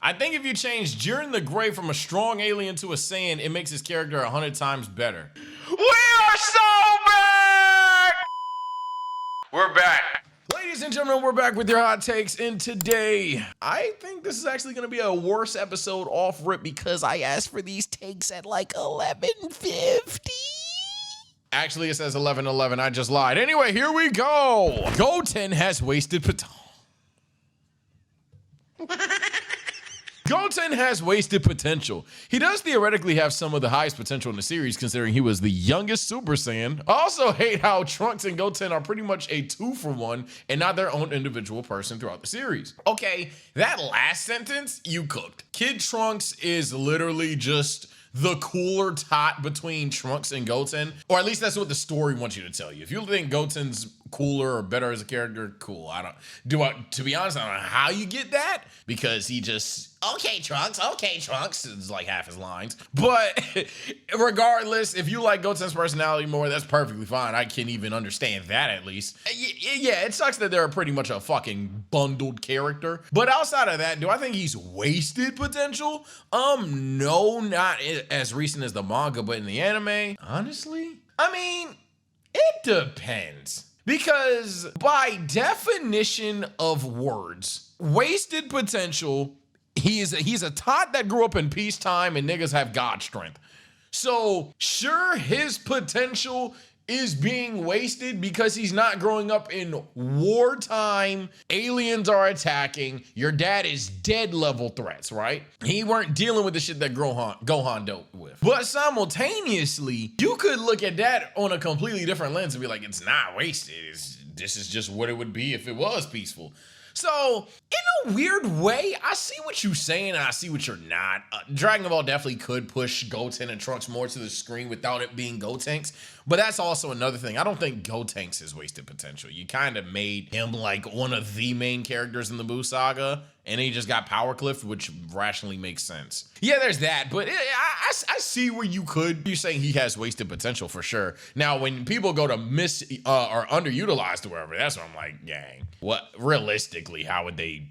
I think if you change Jiren the Grey from a strong alien to a Saiyan, it makes his character 100 times better. We are so back! We're back. Ladies and gentlemen, we're back with your hot takes, and today, I think this is actually gonna be a worse episode off rip because I asked for these takes at like 11:50. Actually, it says 11:11, I just lied. Anyway, here we go. Goten has wasted potential. Goten has wasted potential. He does theoretically have some of the highest potential in the series, considering he was the youngest Super Saiyan. I also hate how Trunks and Goten are pretty much a 2-for-1 and not their own individual person throughout the series. Okay, that last sentence, you cooked. Kid Trunks is literally just the cooler tot between Trunks and Goten, or at least that's what the story wants you to tell you. If you think Goten's cooler or better as a character, cool. To be honest, I don't know how you get that, because he just, okay Trunks is like half his lines. But regardless, if you like Goten's personality more, that's perfectly fine. I can even understand that at least. Yeah, it sucks that they're pretty much a fucking bundled character. But outside of that, do I think he's wasted potential? No, not as recent as the manga, but in the anime, honestly, I mean, it depends. Because by definition of words, wasted potential, he's a tot that grew up in peacetime and niggas have God strength. So sure, his potential is being wasted because he's not growing up in wartime, aliens are attacking, your dad is dead level threats, right? He weren't dealing with the shit that Gohan dealt with. But simultaneously, you could look at that on a completely different lens and be like, it's not wasted, this is just what it would be if it was peaceful. So, in a weird way, I see what you're saying and I see what you're not. Dragon Ball definitely could push Goten and Trunks more to the screen without it being Gotenks, but that's also another thing. I don't think Gotenks is wasted potential. You kind of made him like one of the main characters in the Buu Saga, and he just got power clipped, which rationally makes sense. Yeah, there's that, but I see where you're saying he has wasted potential for sure. Now, when people go to or underutilized or whatever, that's when I'm like, gang, what realistically, how would they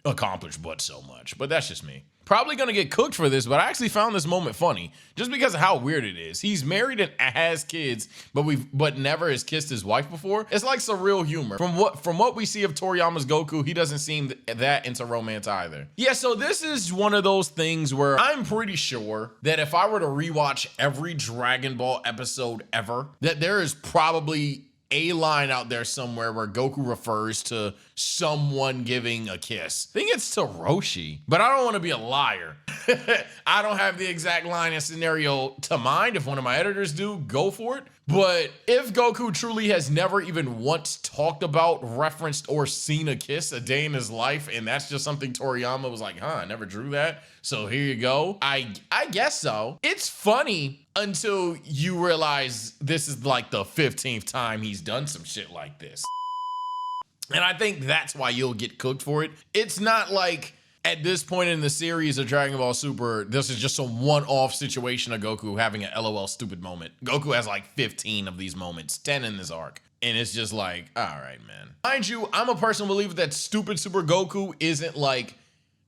accomplish but so much? But that's just me. Probably gonna get cooked for this, but I actually found this moment funny just because of how weird it is. He's married and has kids, but never has kissed his wife before. It's like surreal humor. From what we see of Toriyama's Goku, he doesn't seem that into romance either. Yeah, so this is one of those things where I'm pretty sure that if I were to rewatch every Dragon Ball episode ever, that there is probably a line out there somewhere where Goku refers to someone giving a kiss. I think it's to Roshi, but I don't want to be a liar. I don't have the exact line and scenario to mind. If one of my editors do, go for it. But if Goku truly has never even once talked about, referenced, or seen a kiss a day in his life, and that's just something Toriyama was like, I never drew that, so here you go. I guess so. It's funny until you realize this is like the 15th time he's done some shit like this. And I think that's why you'll get cooked for it. It's not like at this point in the series of Dragon Ball Super, this is just a one-off situation of Goku having an LOL stupid moment. Goku has like 15 of these moments, 10 in this arc. And it's just like, all right, man. Mind you, I'm a personal believer that stupid Super Goku isn't like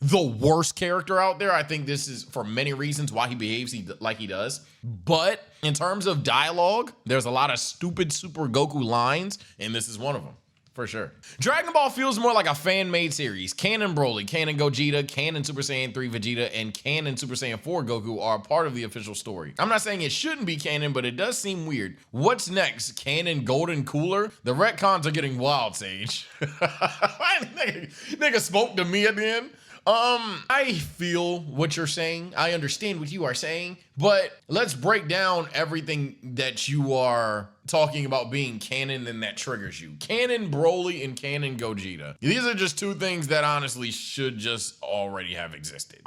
the worst character out there. I think this is, for many reasons, why he behaves like he does. But in terms of dialogue, there's a lot of stupid Super Goku lines, and this is one of them. For sure. Dragon Ball feels more like a fan-made series. Canon Broly, Canon Gogeta, Canon Super Saiyan 3 Vegeta, and Canon Super Saiyan 4 Goku are part of the official story. I'm not saying it shouldn't be canon, but it does seem weird. What's next? Canon Golden Cooler? The retcons are getting wild, Sage. Nigga spoke to me at the end. I feel what you're saying. I understand what you are saying, but let's break down everything that you are talking about being canon and that triggers you. Canon Broly and Canon Gogeta. These are just two things that honestly should just already have existed.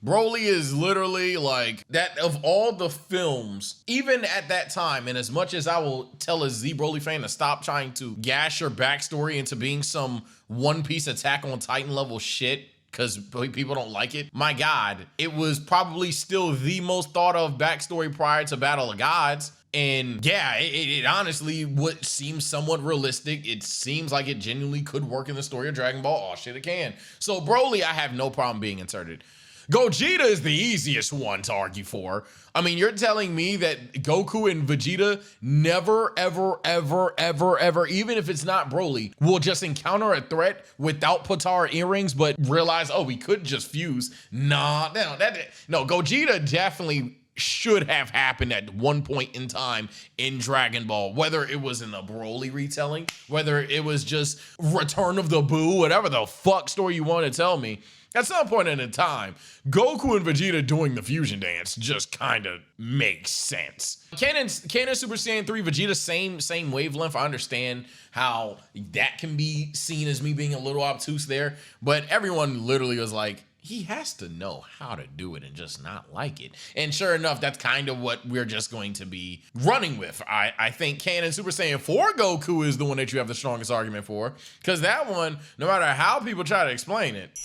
Broly is literally like that of all the films, even at that time, and as much as I will tell a Z Broly fan to stop trying to gash your backstory into being some One Piece Attack on Titan level shit, because people don't like it. My God, it was probably still the most thought of backstory prior to Battle of Gods. And yeah, it honestly what seems somewhat realistic. It seems like it genuinely could work in the story of Dragon Ball. Oh shit, it can. So Broly, I have no problem being inserted. Gogeta is the easiest one to argue for. I mean, you're telling me that Goku and Vegeta never, ever, ever, ever, ever, even if it's not Broly, will just encounter a threat without Potara earrings, but realize, oh, we could just fuse. No, Gogeta definitely should have happened at one point in time in Dragon Ball, whether it was in the Broly retelling, whether it was just Return of the Buu, whatever the fuck story you want to tell me. At some point in time, Goku and Vegeta doing the fusion dance just kind of makes sense. Canon Super Saiyan 3 Vegeta, same wavelength. I understand how that can be seen as me being a little obtuse there, but everyone literally was like, he has to know how to do it and just not like it. And sure enough, that's kind of what we're just going to be running with. I think Canon Super Saiyan 4 Goku is the one that you have the strongest argument for, because that one, no matter how people try to explain it,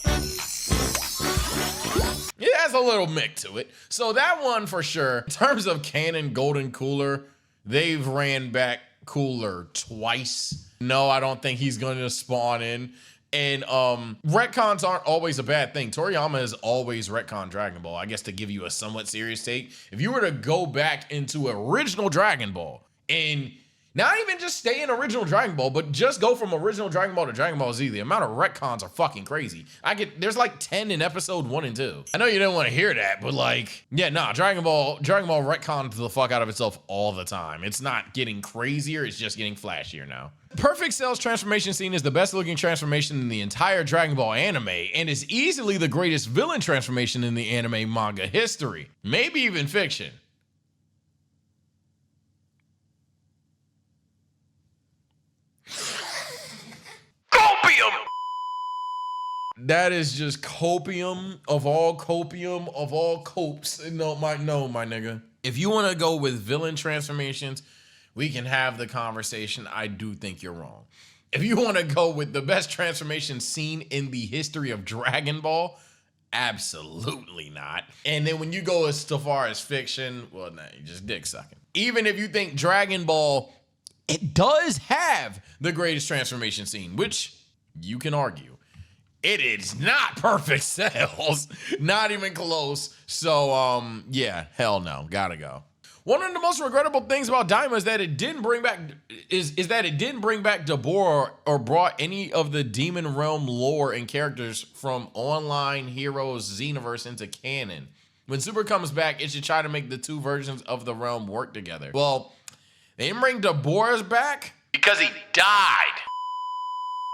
it has a little mick to it. So that one for sure. In terms of canon Golden Cooler, they've ran back Cooler twice. No, I don't think he's going to spawn in. And retcons aren't always a bad thing. Toriyama has always retconned Dragon Ball. I guess to give you a somewhat serious take, if you were to go back into original Dragon Ball and not even just stay in original Dragon Ball, but just go from original Dragon Ball to Dragon Ball Z, the amount of retcons are fucking crazy. There's like 10 in episode 1 and 2. I know you didn't want to hear that, but like, yeah, nah, Dragon Ball retcons the fuck out of itself all the time. It's not getting crazier, it's just getting flashier now. Perfect Cell's transformation scene is the best looking transformation in the entire Dragon Ball anime, and is easily the greatest villain transformation in the anime manga history, maybe even fiction. That is just copium of all copes. No, my nigga. If you want to go with villain transformations, we can have the conversation. I do think you're wrong. If you want to go with the best transformation seen in the history of Dragon Ball, absolutely not. And then when you go as far as fiction, well, nah, you're just dick sucking. Even if you think Dragon Ball, it does have the greatest transformation scene, which you can argue. It is not Perfect Cells, not even close. So, yeah, hell no, gotta go. One of the most regrettable things about Daima is that it didn't bring back Dabura or brought any of the Demon Realm lore and characters from Online Heroes Xenoverse into canon. When Super comes back, it should try to make the two versions of the realm work together. Well, they didn't bring Dabura's back because he died.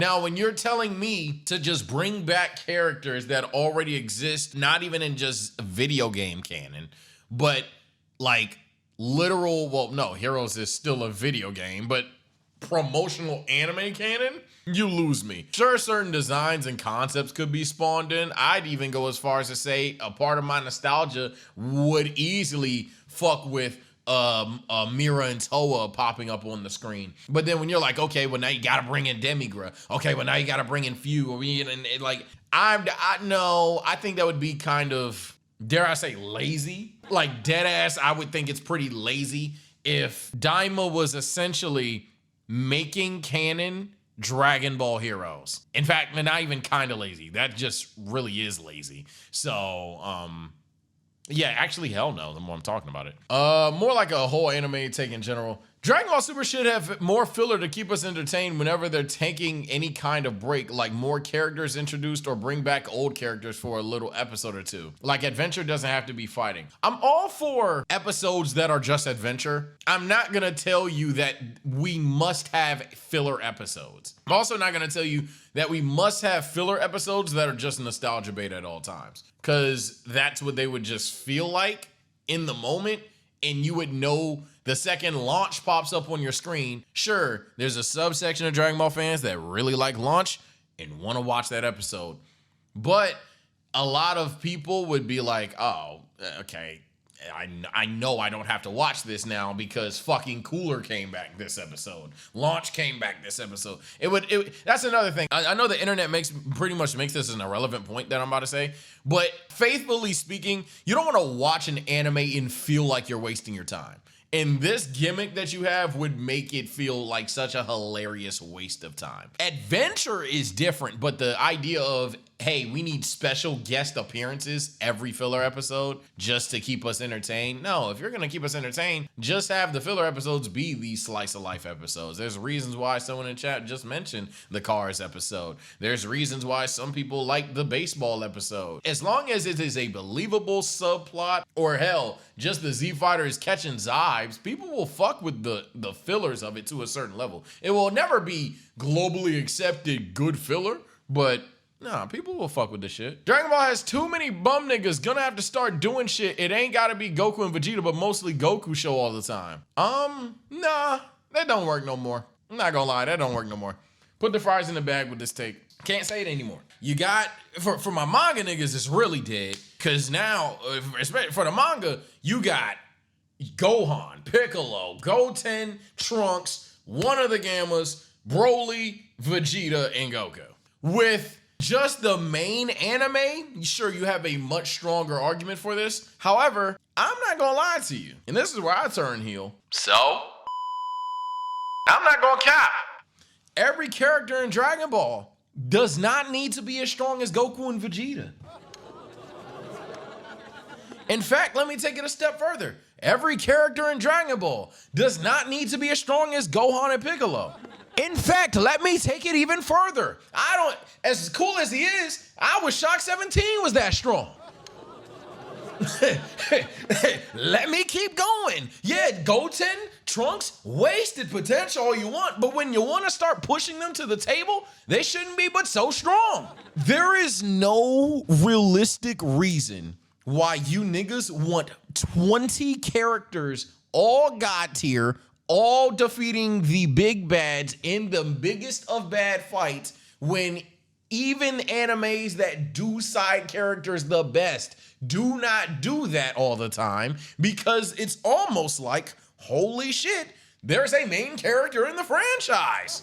Now, when you're telling me to just bring back characters that already exist, not even in just video game canon, but like literal, well, no, Heroes is still a video game, but promotional anime canon, you lose me. Sure, certain designs and concepts could be spawned in. I'd even go as far as to say a part of my nostalgia would easily fuck with Mira and Toa popping up on the screen. But then when you're like, okay, well now you gotta bring in Demigra. Okay, well now you gotta bring in Fu. And like, I think that would be kind of, dare I say, lazy. Like dead ass, I would think it's pretty lazy if Daima was essentially making canon Dragon Ball heroes. In fact, not even kind of lazy. That just really is lazy. So, yeah, actually, hell no, the more I'm talking about it. More like a whole anime take in general. Dragon Ball Super should have more filler to keep us entertained whenever they're taking any kind of break, like more characters introduced or bring back old characters for a little episode or two. Like adventure doesn't have to be fighting. I'm all for episodes that are just adventure. I'm not gonna tell you that we must have filler episodes. I'm also not gonna tell you that we must have filler episodes that are just nostalgia bait at all times, because that's what they would just feel like in the moment, and you would know the second launch pops up on your screen. Sure, there's a subsection of Dragon Ball fans that really like launch and want to watch that episode, but a lot of people would be like, oh, okay, I know I don't have to watch this now because fucking Cooler came back this episode. Launch came back this episode. That's another thing. I know the internet pretty much makes this an irrelevant point that I'm about to say, but faithfully speaking, you don't want to watch an anime and feel like you're wasting your time. And this gimmick that you have would make it feel like such a hilarious waste of time. Adventure is different, but the idea of, hey, we need special guest appearances every filler episode just to keep us entertained. No, if you're gonna keep us entertained, just have the filler episodes be these slice of life episodes. There's reasons why someone in chat just mentioned the Cars episode. There's reasons why some people like the baseball episode. As long as it is a believable subplot, or hell, just the Z Fighter is catching Zybes, people will fuck with the fillers of it to a certain level. It will never be globally accepted good filler, but nah, people will fuck with this shit. Dragon Ball has too many bum niggas, gonna have to start doing shit. It ain't gotta be Goku and Vegeta, but mostly Goku show all the time. Nah, that don't work no more. I'm not gonna lie, that don't work no more. Put the fries in the bag with this take. Can't say it anymore. You got, for my manga niggas, it's really dead. Cause now, especially for the manga, you got Gohan, Piccolo, Goten, Trunks, one of the Gammas, Broly, Vegeta, and Goku. With just the main anime, sure, you have a much stronger argument for this. However, I'm not gonna lie to you, and this is where I turn heel. So, I'm not gonna cap. Every character in Dragon Ball does not need to be as strong as Goku and Vegeta. In fact, let me take it a step further. Every character in Dragon Ball does not need to be as strong as Gohan and Piccolo. In fact, let me take it even further. As cool as he is, I was shocked 17 was that strong. Let me keep going. Yeah, Goten, Trunks, wasted potential all you want, but when you want to start pushing them to the table, they shouldn't be but so strong. There is no realistic reason why you niggas want 20 characters, all God tier, all defeating the big bads in the biggest of bad fights, when even animes that do side characters the best do not do that all the time, because it's almost like, holy shit, there's a main character in the franchise.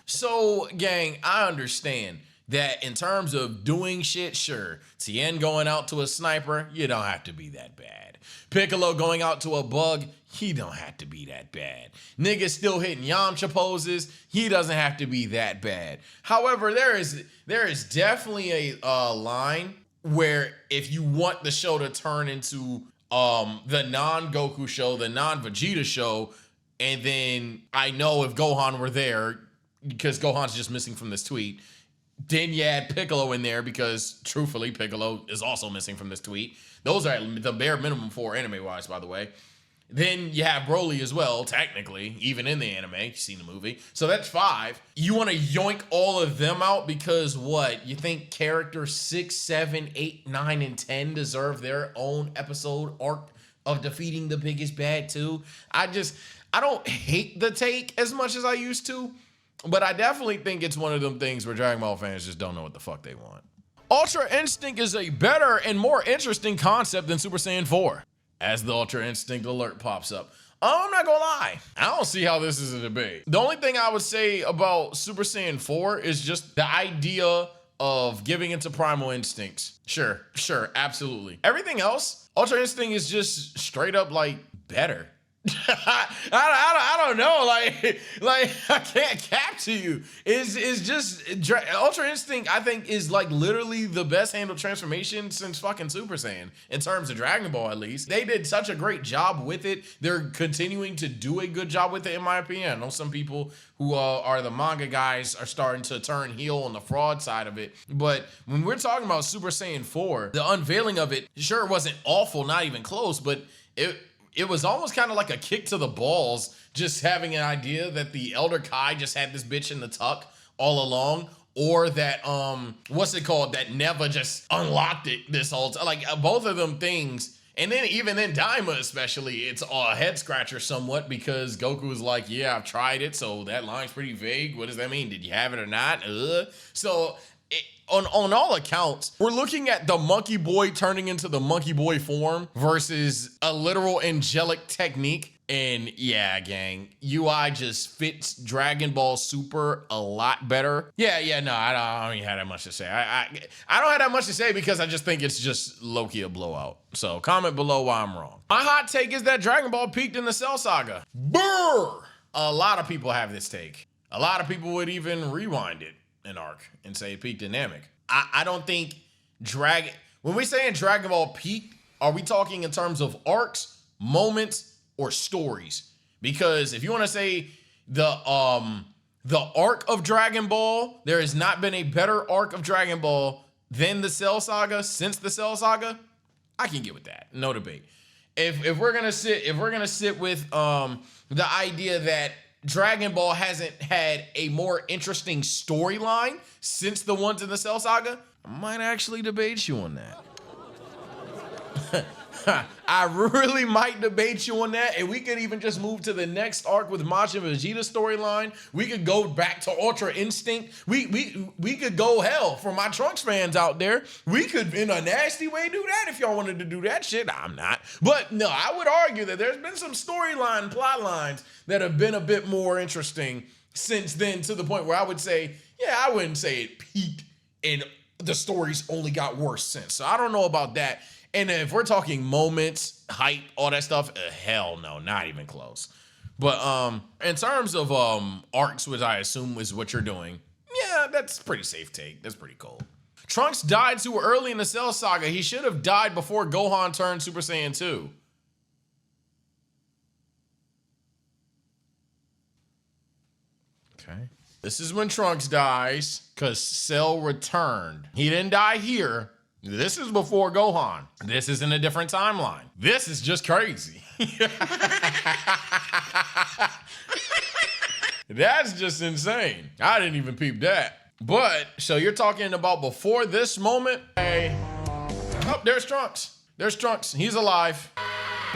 So, gang, I understand that in terms of doing shit, sure, Tien going out to a sniper, you don't have to be that bad. Piccolo going out to a bug, he don't have to be that bad. Niggas still hitting Yamcha poses, he doesn't have to be that bad. However, there is definitely a line where if you want the show to turn into the non-Goku show, the non-Vegeta show, and then I know if Gohan were there, because Gohan's just missing from this tweet, then you add Piccolo in there because, truthfully, Piccolo is also missing from this tweet. Those are the bare minimum 4 anime-wise, by the way. Then you have Broly as well, technically, even in the anime. You've seen the movie. So that's 5. You want to yoink all of them out because what? You think characters 6, 7, 8, 9, and 10 deserve their own episode arc of defeating the biggest bad too? I don't hate the take as much as I used to, but I definitely think it's one of them things where Dragon Ball fans just don't know what the fuck they want. Ultra Instinct is a better and more interesting concept than Super Saiyan 4. As the Ultra Instinct alert pops up. I'm not gonna lie, I don't see how this is a debate. The only thing I would say about Super Saiyan 4 is just the idea of giving into primal instincts. Sure, absolutely. Everything else, Ultra Instinct is just straight up like better. I don't know, like I can't cap to you. It's just Ultra Instinct, I think, is like literally the best handled transformation since fucking Super Saiyan, in terms of Dragon Ball at least. They did such a great job with it. They're continuing to do a good job with it, in my opinion. I know some people who are the manga guys are starting to turn heel on the fraud side of it, but when we're talking about Super Saiyan 4, the unveiling of it, sure, it wasn't awful, not even close, but it was almost kind of like a kick to the balls, just having an idea that the Elder Kai just had this bitch in the tuck all along, or that, what's it called, that Neva just unlocked it this whole time. Like, both of them things, and then even then Daima especially, it's a head scratcher somewhat, because Goku was like, yeah, I've tried it, so that line's pretty vague. What does that mean? Did you have it or not? So on all accounts, we're looking at the monkey boy turning into the monkey boy form versus a literal angelic technique. And yeah, gang, UI just fits Dragon Ball Super a lot better. Yeah, no, I don't even have that much to say. I don't have that much to say because I just think it's just low-key a blowout. So comment below why I'm wrong. My hot take is that Dragon Ball peaked in the Cell Saga. Brr! A lot of people have this take. A lot of people would even rewind it an arc and say it peaked in Namek. I don't think when we say in Dragon Ball peaked, are we talking in terms of arcs, moments, or stories? Because if you want to say the arc of Dragon Ball, there has not been a better arc of Dragon Ball than the Cell Saga since the Cell Saga. I can get with that, no debate. If we're gonna sit with the idea that Dragon Ball hasn't had a more interesting storyline since the ones in the Cell Saga, I might actually debate you on that. I really might debate you on that, and we could even just move to the next arc with Majin Vegeta storyline. We could go back to Ultra Instinct. We could go hell for my Trunks fans out there. We could, in a nasty way, do that if y'all wanted to do that shit. I'm not, but no, I would argue that there's been some storyline plot lines that have been a bit more interesting since then, to the point where I would say, yeah, I wouldn't say it peaked and the stories only got worse since. So I don't know about that. And if we're talking moments, hype, all that stuff, hell no, not even close. But in terms of arcs, which I assume is what you're doing, yeah, that's pretty safe take. That's pretty cool. Trunks died too early in the Cell Saga. He should have died before Gohan turned Super Saiyan 2. Okay. This is when Trunks dies, because Cell returned. He didn't die here. This is before Gohan. This is in a different timeline. This is just crazy. That's just insane. I didn't even peep that. But, so you're talking about before this moment? Hey. Oh, there's Trunks. There's Trunks. He's alive.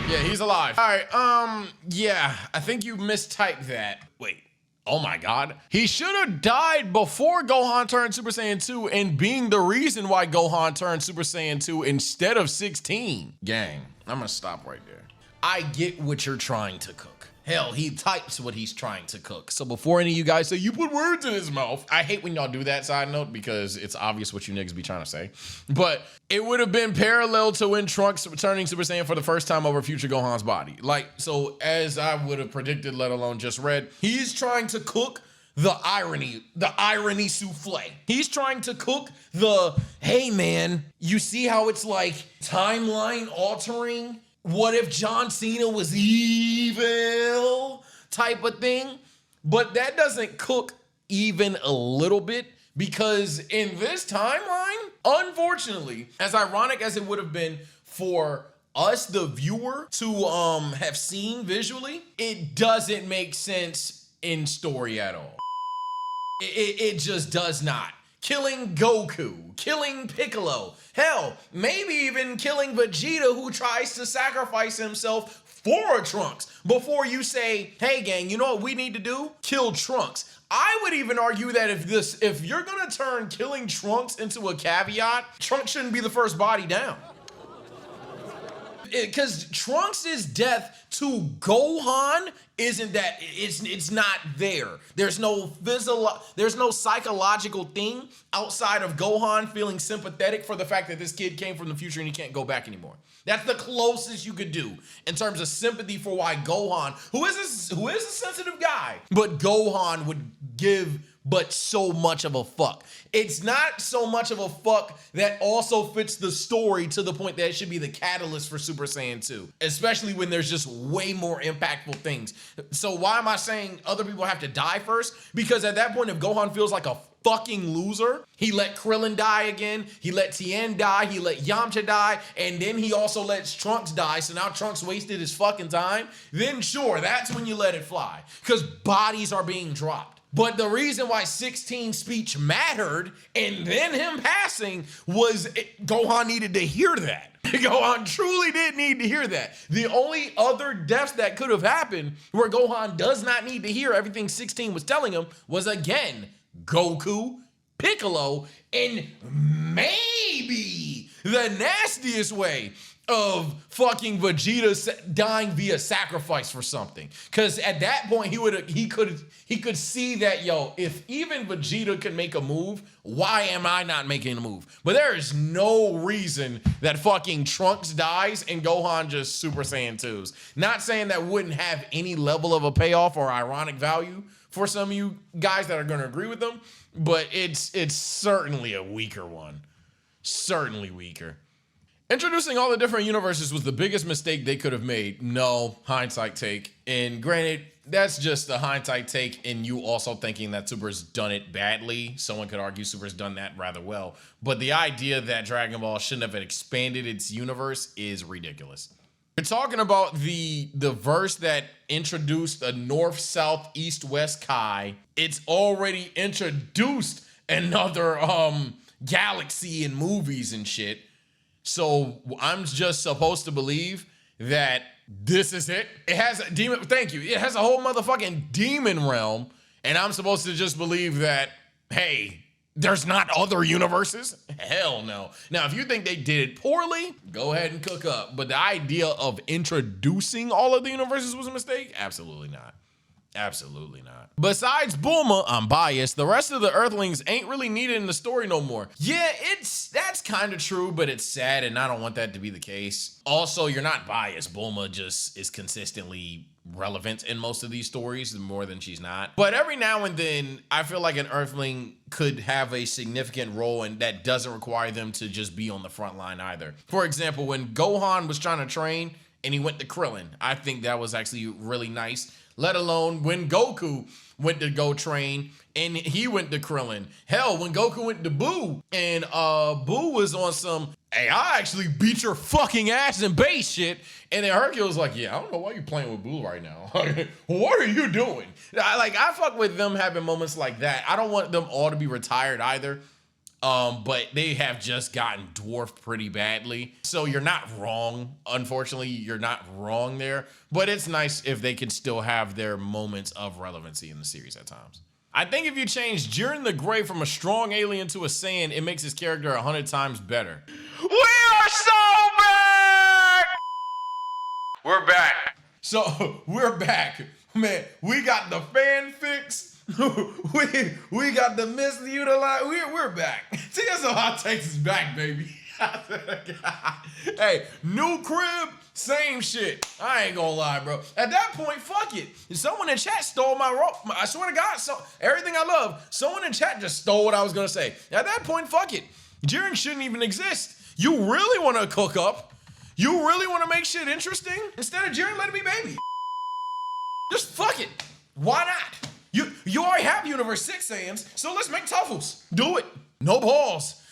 Yeah, he's alive. All right, yeah, I think you mistyped that. Wait. Oh my God. He should have died before Gohan turned Super Saiyan 2 and being the reason why Gohan turned Super Saiyan 2 instead of 16. Gang, I'm gonna stop right there. I get what you're trying to cook. Hell, he types what he's trying to cook. So before any of you guys say, you put words in his mouth, I hate when y'all do that, side note, because it's obvious what you niggas be trying to say. But it would have been parallel to when Trunks turning Super Saiyan for the first time over future Gohan's body. Like, so as I would have predicted, let alone just read, he's trying to cook the irony souffle. He's trying to cook the, hey man, you see how it's like timeline altering? What if John Cena was evil type of thing? But that doesn't cook even a little bit, because in this timeline, unfortunately, as ironic as it would have been for us, the viewer, to have seen visually, it doesn't make sense in story at all. It just does not. Killing Goku, killing Piccolo, hell, maybe even killing Vegeta, who tries to sacrifice himself for Trunks, before you say, hey gang, you know what we need to do? Kill Trunks. I would even argue that if you're gonna turn killing Trunks into a caveat, Trunks shouldn't be the first body down. Because Trunks' death to Gohan isn't that, it's not there. There's no psychological thing outside of Gohan feeling sympathetic for the fact that this kid came from the future and he can't go back anymore. That's the closest you could do in terms of sympathy for why Gohan, who is a sensitive guy, but Gohan would give but so much of a fuck. It's not so much of a fuck that also fits the story to the point that it should be the catalyst for Super Saiyan 2, especially when there's just way more impactful things. So why am I saying other people have to die first? Because at that point, if Gohan feels like a fucking loser, he let Krillin die again, he let Tien die, he let Yamcha die, and then he also lets Trunks die, so now Trunks wasted his fucking time, then sure, that's when you let it fly, because bodies are being dropped. But the reason why 16 speech mattered and then him passing was Gohan needed to hear that. Gohan truly did need to hear that. The only other deaths that could have happened where Gohan does not need to hear everything 16 was telling him was, again, Goku, Piccolo in maybe the nastiest way of fucking Vegeta dying via sacrifice for something. Cause at that point he could see that, yo, if even Vegeta could make a move, why am I not making a move? But there is no reason that fucking Trunks dies and Gohan just Super Saiyan 2s. Not saying that wouldn't have any level of a payoff or ironic value for some of you guys that are gonna agree with them, but it's certainly a weaker one. Certainly weaker. Introducing all the different universes was the biggest mistake they could have made. No, hindsight take. And granted, that's just a hindsight take, and you also thinking that Super's done it badly. Someone could argue Super's done that rather well. But the idea that Dragon Ball shouldn't have expanded its universe is ridiculous. We're talking about the verse that introduced a north, south, east, west Kai. It's already introduced another galaxy in movies and shit. So I'm just supposed to believe that this is it. It has a demon, thank you. It has a whole motherfucking demon realm. And I'm supposed to just believe that, hey, there's not other universes? Hell no. Now, if you think they did it poorly, go ahead and cook up. But the idea of introducing all of the universes was a mistake? Absolutely not. Absolutely not. Besides Bulma, I'm biased, the rest of the Earthlings ain't really needed in the story no more. Yeah, that's kind of true, but it's sad, and I don't want that to be the case. Also, you're not biased. Bulma just is consistently relevant in most of these stories, more than she's not. But every now and then, I feel like an Earthling could have a significant role, and that doesn't require them to just be on the front line either. For example, when Gohan was trying to train and he went to Krillin, I think that was actually really nice. Let alone when Goku went to go train and he went to Krillin. Hell, when Goku went to Boo and Boo was on some, hey, I actually beat your fucking ass in base shit. And then Hercule was like, yeah, I don't know why you're playing with Boo right now. What are you doing? I fuck with them having moments like that. I don't want them all to be retired either. But they have just gotten dwarfed pretty badly. So you're not wrong. Unfortunately, you're not wrong there. But it's nice if they can still have their moments of relevancy in the series at times. I think if you change Jiren the Grey from a strong alien to a Saiyan, it makes his character 100 times better. We are so back! We're back. So, we're back. Man, we got the fanfics. we got the misutilized. We're back. TSO Hot Takes is back, baby. Hey, new crib, same shit. I ain't gonna lie, bro. At that point, fuck it. Someone in chat stole my role. I swear to God, so everything I love, someone in chat just stole what I was gonna say. At that point, fuck it. Jiren shouldn't even exist. You really want to cook up? You really want to make shit interesting? Instead of Jiren, let it be baby. Just fuck it. Why not? You already have Universe 6 Saiyans, so let's make Tuffles. Do it. No balls.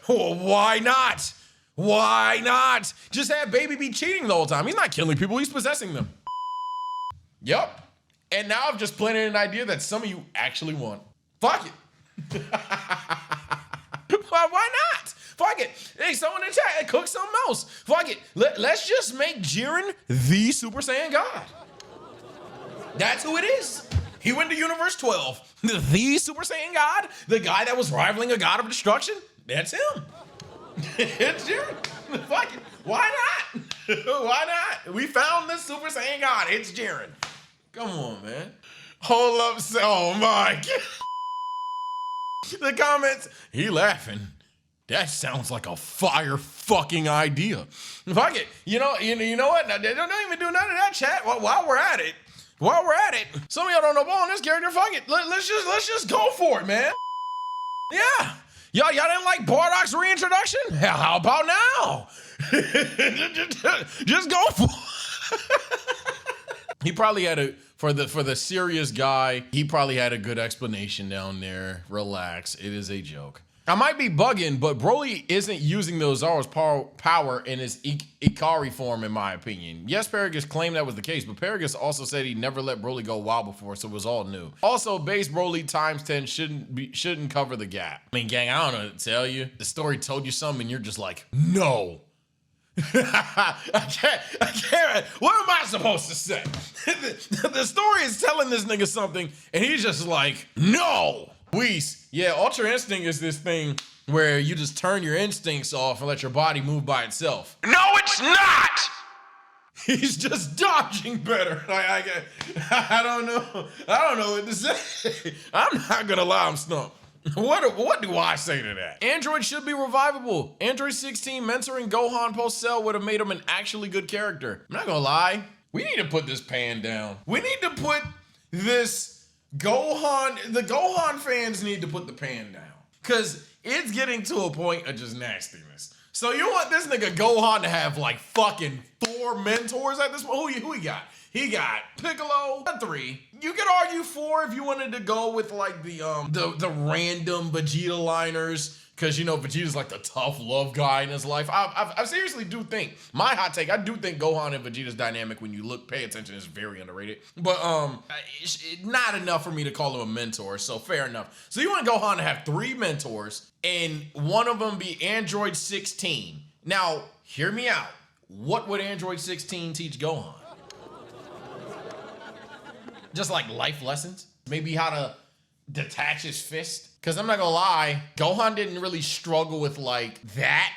Well, why not? Why not? Just have Baby be cheating the whole time. He's not killing people, he's possessing them. Yep. And now I've just planted an idea that some of you actually want. Fuck it. Why not? Fuck it. Hey, someone in chat, cook something else. Fuck it. Let's just make Jiren the Super Saiyan God. That's who it is. He went to Universe 12. The Super Saiyan God, the guy that was rivaling a god of destruction, that's him. It's Jiren. Fuck it. Why not? Why not? We found this Super Saiyan God. It's Jiren. Come on, man. Hold up. Oh, my God. The comments, he laughing. That sounds like a fire fucking idea. Fuck it. You know what? Don't even do none of that chat while we're at it. While we're at it, some of y'all don't know ball on this character. Fuck it. Let's just go for it, man. Yeah. Y'all didn't like Bardock's reintroduction? Hell, how about now? Just go for it. He probably had for the serious guy, he probably had a good explanation down there. Relax. It is a joke. I might be bugging, but Broly isn't using the Ozaru's power in his Ikari form, in my opinion. Yes, Paragus claimed that was the case, but Paragus also said he never let Broly go wild before, so it was all new. Also, base Broly times 10 shouldn't cover the gap. I mean, gang, I don't know what to tell you. The story told you something, and you're just like, no. I can't. What am I supposed to say? The story is telling this nigga something, and he's just like, no. Whis. Yeah, Ultra Instinct is this thing where you just turn your instincts off and let your body move by itself. No, it's not! He's just dodging better. I don't know. I don't know what to say. I'm not gonna lie, I'm stumped. What do I say to that? Android should be revivable. Android 16 mentoring Gohan post-cell would have made him an actually good character. I'm not gonna lie. We need to put this pan down. We need to put this Gohan, the Gohan fans need to put the pan down. Cause it's getting to a point of just nastiness. So you want this nigga Gohan to have like fucking 4 mentors at this point? Who he got? He got Piccolo, 3. You could argue 4 if you wanted to go with like the random Vegeta liners. Cause you know, Vegeta's like the tough love guy in his life. I seriously do think, my hot take, I do think Gohan and Vegeta's dynamic, when you pay attention, is very underrated. But not enough for me to call him a mentor, so fair enough. So you want Gohan to have 3 mentors, and one of them be Android 16. Now, hear me out. What would Android 16 teach Gohan? Just like life lessons? Maybe how to detach his fist? Because I'm not gonna lie, Gohan didn't really struggle with like that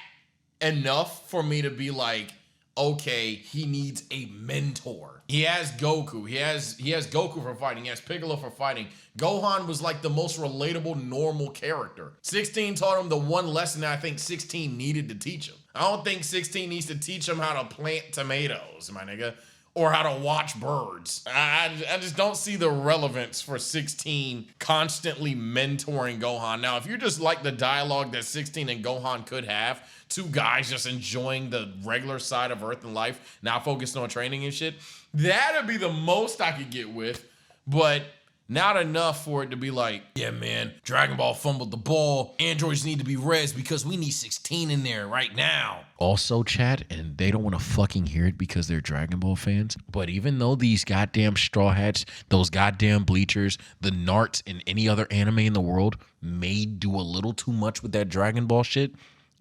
enough for me to be like, okay, he needs a mentor. He has Goku. He has Goku for fighting. He has Piccolo for fighting. Gohan was like the most relatable, normal character. 16 taught him the one lesson that I think 16 needed to teach him. I don't think 16 needs to teach him how to plant tomatoes, my nigga, or how to watch birds. I just don't see the relevance for 16 constantly mentoring Gohan. Now, if you just like the dialogue that 16 and Gohan could have, 2 guys just enjoying the regular side of Earth and life, not focused on training and shit, that'd be the most I could get with, but not enough for it to be like, yeah, man, Dragon Ball fumbled the ball. Androids need to be res because we need 16 in there right now. Also, chat, and they don't want to fucking hear it because they're Dragon Ball fans, but even though these goddamn Straw Hats, those goddamn Bleachers, the Narts, and any other anime in the world may do a little too much with that Dragon Ball shit,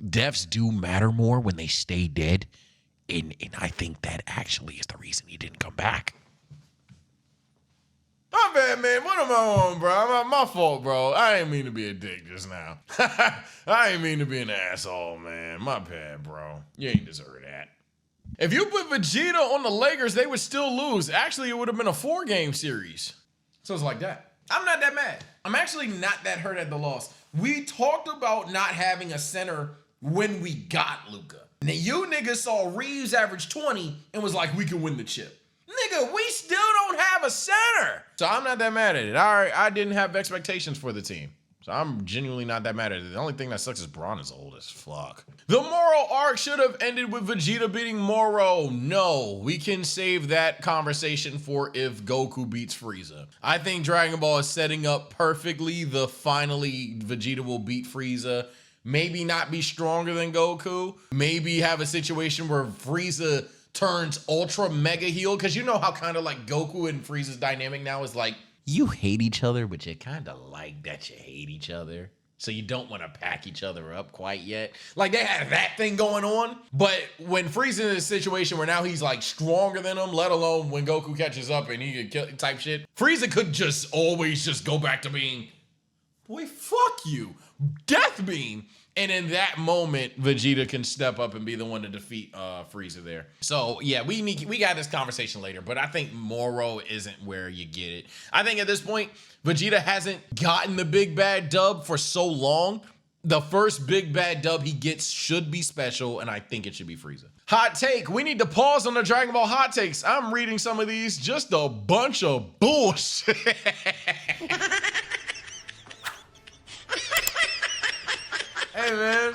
deaths do matter more when they stay dead, and I think that actually is the reason he didn't come back. My bad, man. What am I on, bro? My fault, bro. I ain't mean to be a dick just now. I ain't mean to be an asshole, man. My bad, bro. You ain't deserve that. If you put Vegeta on the Lakers, they would still lose. Actually, it would have been a 4-game series. So it's like that. I'm not that mad. I'm actually not that hurt at the loss. We talked about not having a center when we got Luka. Now, you niggas saw Reeves average 20 and was like, we can win the chip. Nigga, we still don't have a center. So I'm not that mad at it. All right, I didn't have expectations for the team. So I'm genuinely not that mad at it. The only thing that sucks is Braun is old as fuck. The Moro arc should have ended with Vegeta beating Moro. No, we can save that conversation for if Goku beats Frieza. I think Dragon Ball is setting up perfectly the finally Vegeta will beat Frieza. Maybe not be stronger than Goku. Maybe have a situation where Frieza turns ultra mega heel, because you know how kind of like Goku and Frieza's dynamic now is like, you hate each other, but you kind of like that you hate each other. So you don't want to pack each other up quite yet. Like they have that thing going on. But when Frieza's in a situation where now he's like stronger than him, let alone when Goku catches up and he can kill type shit, Frieza could just always just go back to being, boy, fuck you, Death Beam. And in that moment, Vegeta can step up and be the one to defeat Frieza there. So yeah, we got this conversation later, but I think Moro isn't where you get it. I think at this point, Vegeta hasn't gotten the big bad dub for so long. The first big bad dub he gets should be special, and I think it should be Frieza. Hot take, we need to pause on the Dragon Ball hot takes. I'm reading some of these, just a bunch of bullshit. Hey man,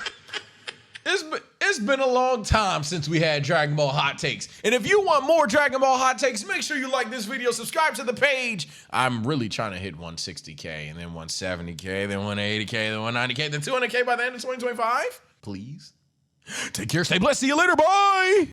it's been a long time since we had Dragon Ball hot takes. And if you want more Dragon Ball hot takes, make sure you like this video, subscribe to the page. I'm really trying to hit 160K and then 170K, then 180K, then 190K, then 200K by the end of 2025. Please. Take care, stay blessed, see you later, bye.